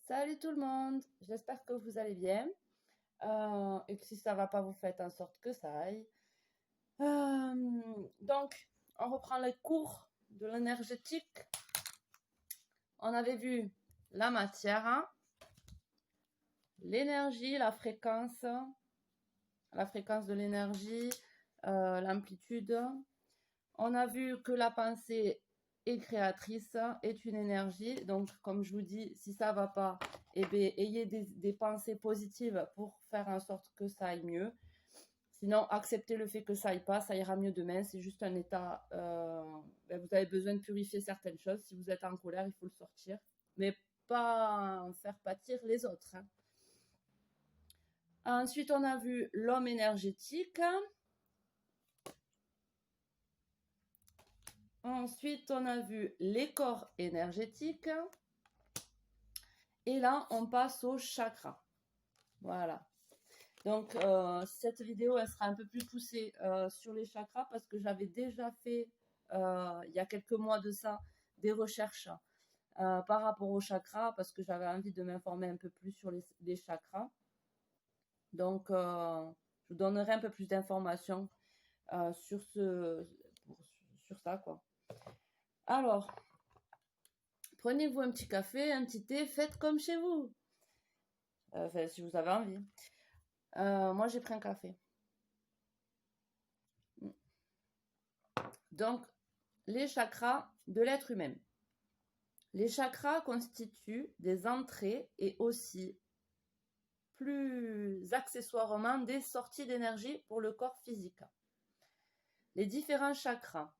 Salut tout le monde, j'espère que vous allez bien et que si ça va pas, vous faites en sorte que ça aille. Donc, on reprend les cours de l'énergétique. On avait vu la matière, hein, l'énergie, la fréquence de l'énergie, l'amplitude. On a vu que la pensée est créatrice, est une énergie. Donc, comme je vous dis, si ça va pas, eh bien, ayez des pensées positives pour faire en sorte que ça aille mieux. Sinon, acceptez le fait que ça aille pas, ça ira mieux demain. C'est juste un état. Vous avez besoin de purifier certaines choses. Si vous êtes en colère, il faut le sortir, mais pas en faire pâtir les autres, hein. Ensuite, on a vu l'homme énergétique. Ensuite, on a vu les corps énergétiques. Et là, on passe au chakra. Voilà. Donc, cette vidéo, elle sera un peu plus poussée sur les chakras parce que j'avais déjà fait, il y a quelques mois de ça, des recherches par rapport aux chakras parce que j'avais envie de m'informer un peu plus sur les chakras. Donc, je vous donnerai un peu plus d'informations sur ça, quoi. Alors, prenez-vous un petit café, un petit thé, faites comme chez vous. Enfin, si vous avez envie. Moi, j'ai pris un café. Donc, les chakras de l'être humain. Les chakras constituent des entrées et aussi, plus accessoirement, des sorties d'énergie pour le corps physique. Les différents chakras.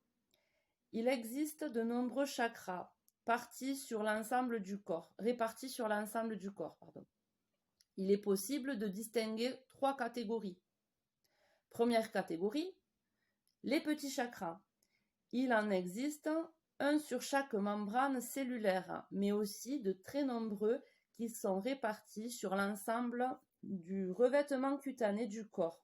Il existe de nombreux chakras répartis sur l'ensemble du corps. Il est possible de distinguer 3 catégories. Première catégorie, les petits chakras. Il en existe un sur chaque membrane cellulaire, mais aussi de très nombreux qui sont répartis sur l'ensemble du revêtement cutané du corps.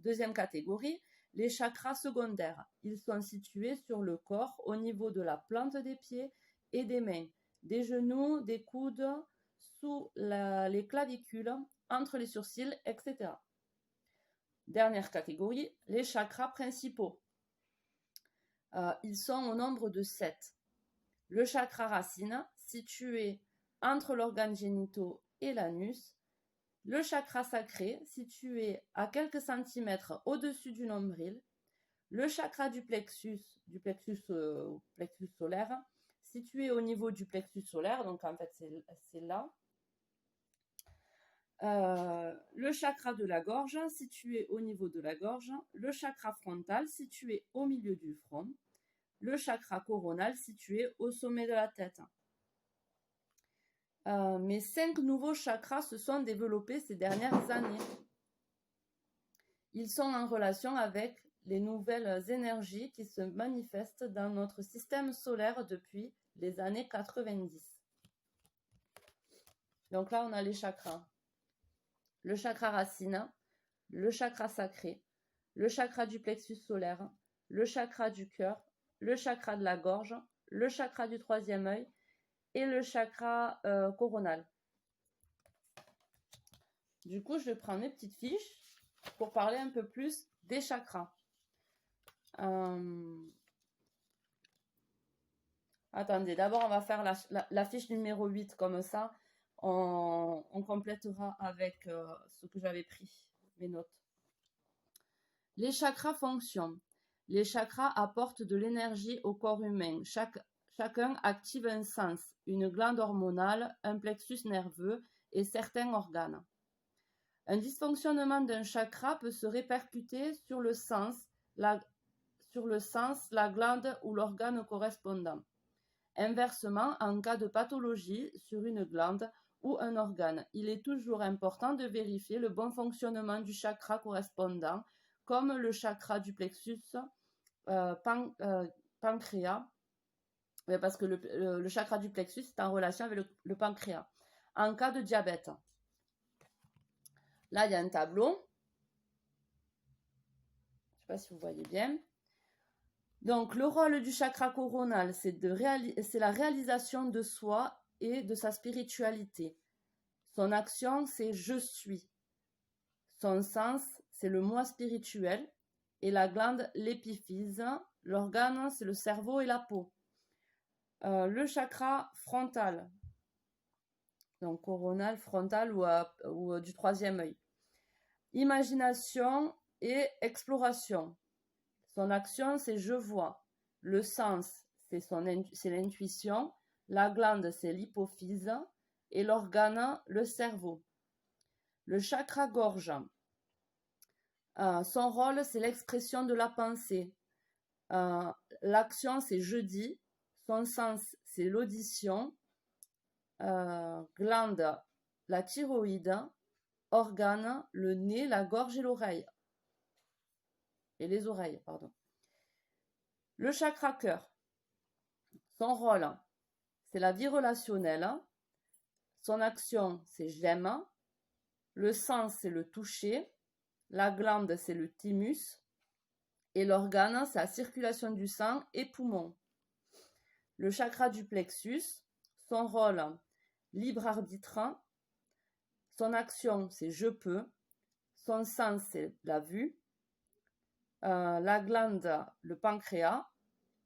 Deuxième catégorie, les chakras secondaires. Ils sont situés sur le corps au niveau de la plante des pieds et des mains, des genoux, des coudes, sous les clavicules, entre les sourcils, etc. Dernière catégorie, les chakras principaux. Ils sont au nombre de 7. Le chakra racine, situé entre l'organe génitaux et l'anus. Le chakra sacré, situé à quelques centimètres au-dessus du nombril. Le chakra du plexus solaire, situé au niveau du plexus solaire, donc en fait c'est là. Le chakra de la gorge, situé au niveau de la gorge. Le chakra frontal, situé au milieu du front. Le chakra coronal, situé au sommet de la tête. Mais 5 nouveaux chakras se sont développés ces dernières années. Ils sont en relation avec les nouvelles énergies qui se manifestent dans notre système solaire depuis les années 90. Donc là, on a les chakras. Le chakra racine, le chakra sacré, le chakra du plexus solaire, le chakra du cœur, le chakra de la gorge, le chakra du troisième œil et le chakra coronal. Du coup, je vais prendre mes petites fiches pour parler un peu plus des chakras. Attendez, d'abord on va faire la fiche numéro 8, comme ça on complétera avec ce que j'avais pris, mes notes. Les chakras fonctionnent. Les chakras apportent de l'énergie au corps humain. Chacun active un sens, une glande hormonale, un plexus nerveux et certains organes. Un dysfonctionnement d'un chakra peut se répercuter sur le sens, la glande ou l'organe correspondant. Inversement, en cas de pathologie sur une glande ou un organe, il est toujours important de vérifier le bon fonctionnement du chakra correspondant, comme le chakra du plexus pancréas, parce que le chakra du plexus est en relation avec le pancréas. En cas de diabète, là il y a un tableau, je ne sais pas si vous voyez bien. Donc, le rôle du chakra coronal, c'est la réalisation de soi et de sa spiritualité. Son action, c'est je suis. Son sens, c'est le moi spirituel. Et la glande, l'épiphyse. L'organe, c'est le cerveau et la peau. Le chakra frontal, donc coronal, frontal ou du troisième œil. Imagination et exploration. Son action, c'est je vois. Le sens, c'est l'intuition. La glande, c'est l'hypophyse. Et l'organe, le cerveau. Le chakra gorge. Son rôle, c'est l'expression de la pensée. L'action, c'est je dis. Son sens, c'est l'audition. Glande, la thyroïde. Organe, le nez, la gorge et l'oreille. Et les oreilles, pardon. Le chakra cœur. Son rôle, c'est la vie relationnelle. Son action, c'est j'aime. Le sens, c'est le toucher. La glande, c'est le thymus. Et l'organe, c'est la circulation du sang et poumons. Le chakra du plexus. Son rôle, libre arbitre. Son action, c'est je peux. Son sens, c'est la vue. La glande, le pancréas.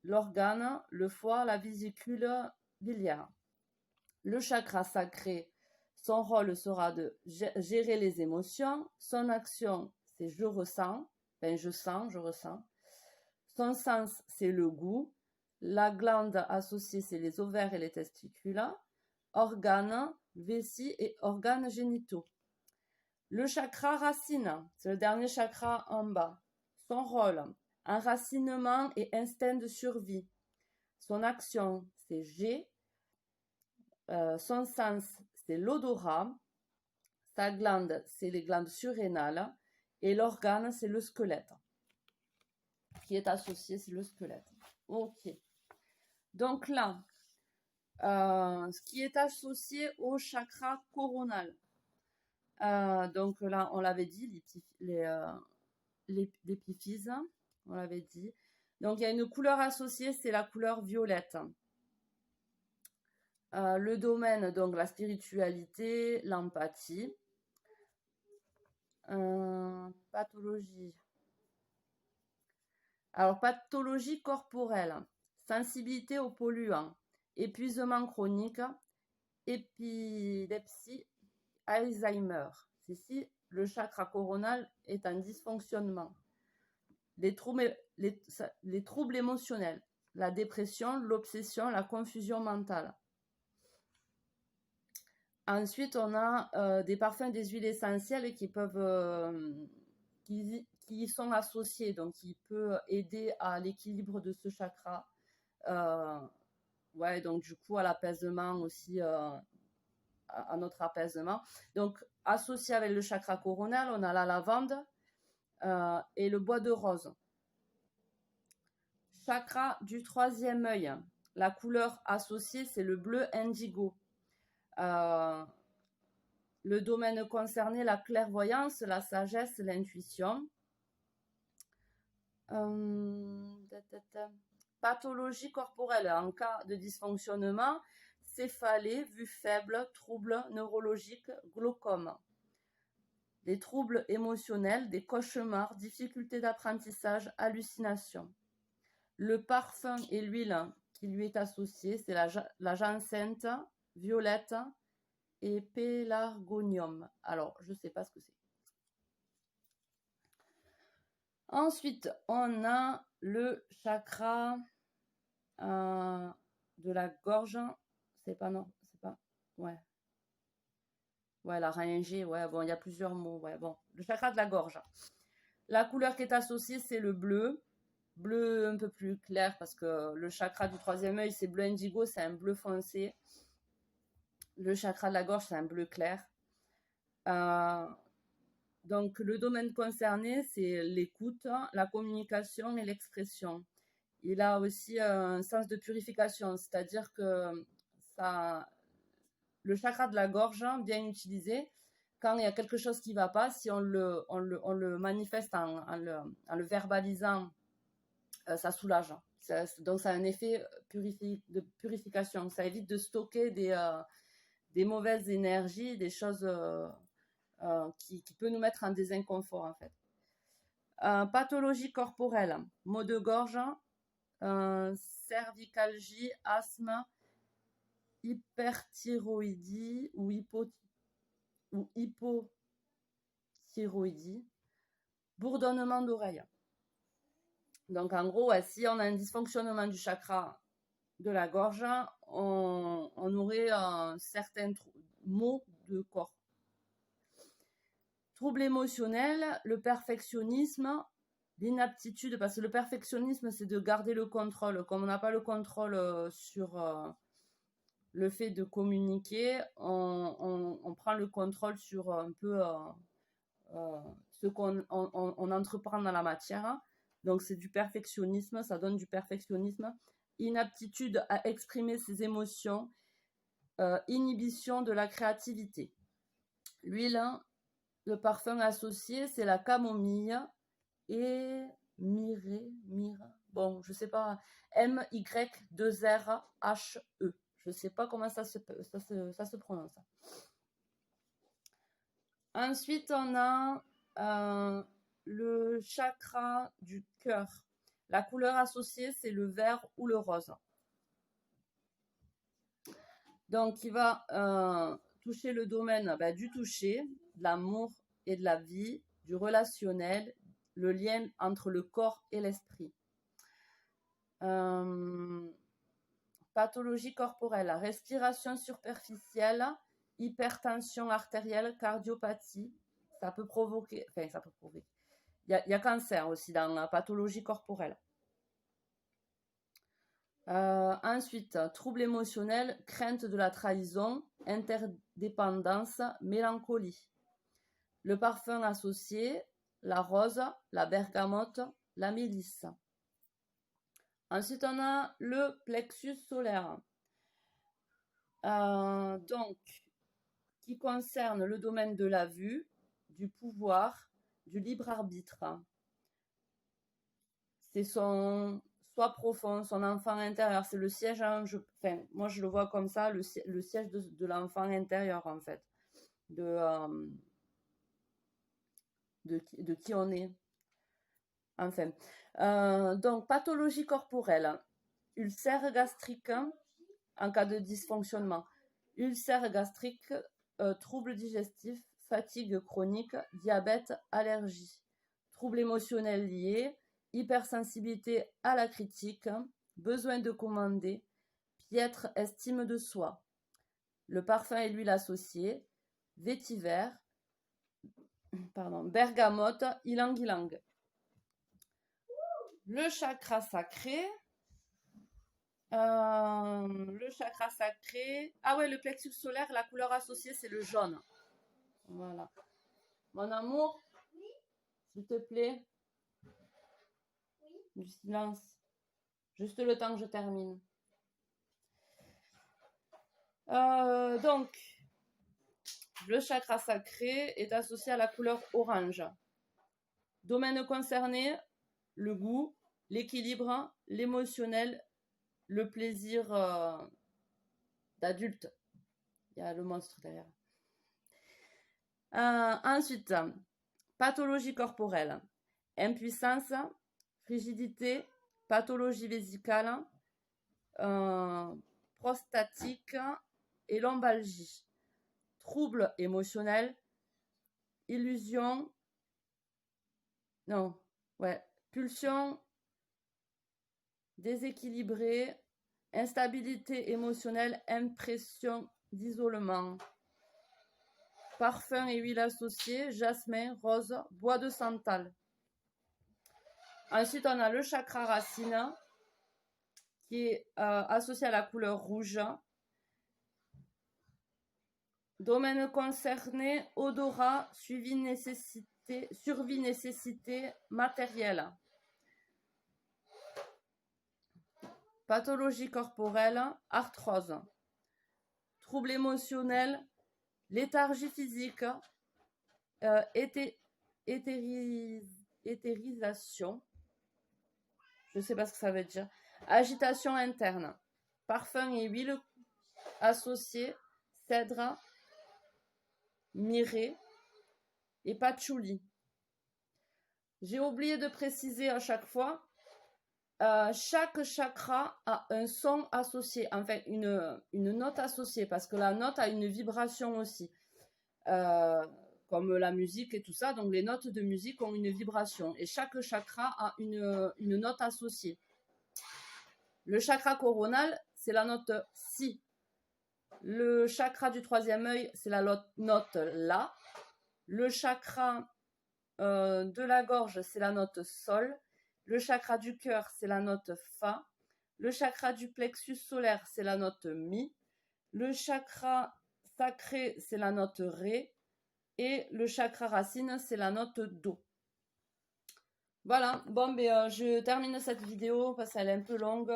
L'organe, le foie, la vésicule biliaire. Le chakra sacré, son rôle sera de gérer les émotions. Son action, c'est je ressens. Enfin, je sens, je ressens. Son sens, c'est le goût. La glande associée, c'est les ovaires et les testicules. Organes, vessie et organes génitaux. Le chakra racine, c'est le dernier chakra en bas. Son rôle, enracinement et instinct de survie. Son action, c'est G. Son sens, c'est l'odorat. Sa glande, c'est les glandes surrénales. Et l'organe, c'est le squelette. Qui est associé, c'est le squelette. Ok. Donc là, ce qui est associé au chakra coronal. Donc là, on l'avait dit, l'épiphyse, on l'avait dit. Donc il y a une couleur associée, c'est la couleur violette. Le domaine, donc la spiritualité, l'empathie. Pathologie. Alors, pathologie corporelle, sensibilité aux polluants, épuisement chronique, épilepsie, Alzheimer. C'est si le chakra coronal est en dysfonctionnement. Les troubles émotionnels, la dépression, l'obsession, la confusion mentale. Ensuite, on a des parfums, des huiles essentielles qui sont associés, donc qui peut aider à l'équilibre de ce chakra. Donc du coup à l'apaisement aussi, à notre apaisement. Donc associé avec le chakra coronal, on a la lavande et le bois de rose. Chakra du troisième œil, la couleur associée, c'est le bleu indigo. Le domaine concerné, la clairvoyance, la sagesse, l'intuition. Pathologie corporelle, en cas de dysfonctionnement, céphalée, vue faible, troubles neurologiques, glaucome. Des troubles émotionnels, des cauchemars, difficultés d'apprentissage, hallucinations. Le parfum et l'huile qui lui est associée, c'est la jacinth, violette et pélargonium. Alors, je ne sais pas ce que c'est. Ensuite, on a le chakra de la gorge. La laryngée, il y a plusieurs mots. Le chakra de la gorge. La couleur qui est associée, c'est le bleu. Bleu un peu plus clair parce que le chakra du troisième œil, c'est bleu indigo, c'est un bleu foncé. Le chakra de la gorge, c'est un bleu clair. Donc, le domaine concerné, c'est l'écoute, la communication et l'expression. Il a aussi un sens de purification, c'est-à-dire que le chakra de la gorge, bien utilisé, quand il y a quelque chose qui ne va pas, si on le manifeste en le verbalisant ça soulage. Donc ça a un effet de purification. Ça évite de stocker des mauvaises énergies, des choses qui peut nous mettre en désinconfort en fait. Pathologie corporelle, maux de gorge, cervicalgie, asthme, hyperthyroïdie ou hypothyroïdie, bourdonnement d'oreille. Donc en gros, si on a un dysfonctionnement du chakra de la gorge, on aurait certains maux de corps. Troubles émotionnels, le perfectionnisme, l'inaptitude, parce que le perfectionnisme, c'est de garder le contrôle. Comme on n'a pas le contrôle sur le fait de communiquer, on prend le contrôle sur un peu ce qu'on entreprend dans la matière. Donc c'est du perfectionnisme, ça donne du perfectionnisme. Inaptitude à exprimer ses émotions, inhibition de la créativité. L'huile, le parfum associé, c'est la camomille et bon, je sais pas, M-Y-2-R-H-E. Je sais pas comment ça se prononce. Ensuite, on a le chakra du cœur. La couleur associée, c'est le vert ou le rose. Donc, il va toucher le domaine du toucher, de l'amour et de la vie, du relationnel, le lien entre le corps et l'esprit. Pathologie corporelle, respiration superficielle, hypertension artérielle, cardiopathie. Ça peut provoquer. Il y a cancer aussi dans la pathologie corporelle. Ensuite, troubles émotionnels, crainte de la trahison, interdépendance, mélancolie. Le parfum associé, la rose, la bergamote, la mélisse. Ensuite, on a le plexus solaire. Donc, qui concerne le domaine de la vue, du pouvoir, du libre arbitre. C'est son soi profond, son enfant intérieur. C'est le siège, moi je le vois comme ça, le siège de l'enfant intérieur en fait. De qui on est. Enfin. Donc, pathologie corporelle. Ulcère gastrique en cas de dysfonctionnement. Ulcère gastrique, troubles digestifs, fatigue chronique, diabète, allergie. Troubles émotionnels liés, hypersensibilité à la critique, besoin de commander, piètre estime de soi. Le parfum et l'huile associée, vétiver, bergamote, ylang-ylang. Le chakra sacré. Le plexus solaire, la couleur associée, c'est le jaune. Voilà. Mon amour, s'il te plaît. Du silence. Juste le temps que je termine. Donc, le chakra sacré est associé à la couleur orange. Domaine concerné, le goût, l'équilibre, l'émotionnel, le plaisir d'adulte. Il y a le monstre derrière. Ensuite, pathologie corporelle, impuissance, frigidité, pathologie vésicale, prostatique et lombalgie. Troubles émotionnels, pulsion déséquilibrée, instabilité émotionnelle, impression d'isolement. Parfum et huile associée, jasmin, rose, bois de santal. Ensuite, on a le chakra racine qui est associé à la couleur rouge. Domaine concerné, odorat, survie nécessité matérielle. Pathologie corporelle, arthrose. Troubles émotionnels, léthargie physique, éthérisation. Je sais pas ce que ça veut dire. Agitation interne. Parfum et huile associés, cèdre, myrrhe et patchouli. J'ai oublié de préciser à chaque fois, chaque chakra a un son associé, enfin une note associée, parce que la note a une vibration aussi, comme la musique et tout ça. Donc les notes de musique ont une vibration et chaque chakra a une note associée. Le chakra coronal, c'est la note Si. Le chakra du troisième œil, c'est la note La. Le chakra de la gorge, c'est la note Sol. Le chakra du cœur, c'est la note Fa. Le chakra du plexus solaire, c'est la note Mi. Le chakra sacré, c'est la note Ré. Et le chakra racine, c'est la note Do. Voilà, bon, ben, je termine cette vidéo parce qu'elle est un peu longue.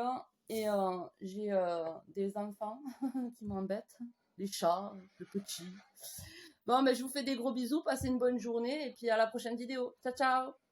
Et j'ai des enfants qui m'embêtent, des chats, de petits. Bon, ben, je vous fais des gros bisous, passez une bonne journée et puis à la prochaine vidéo. Ciao, ciao!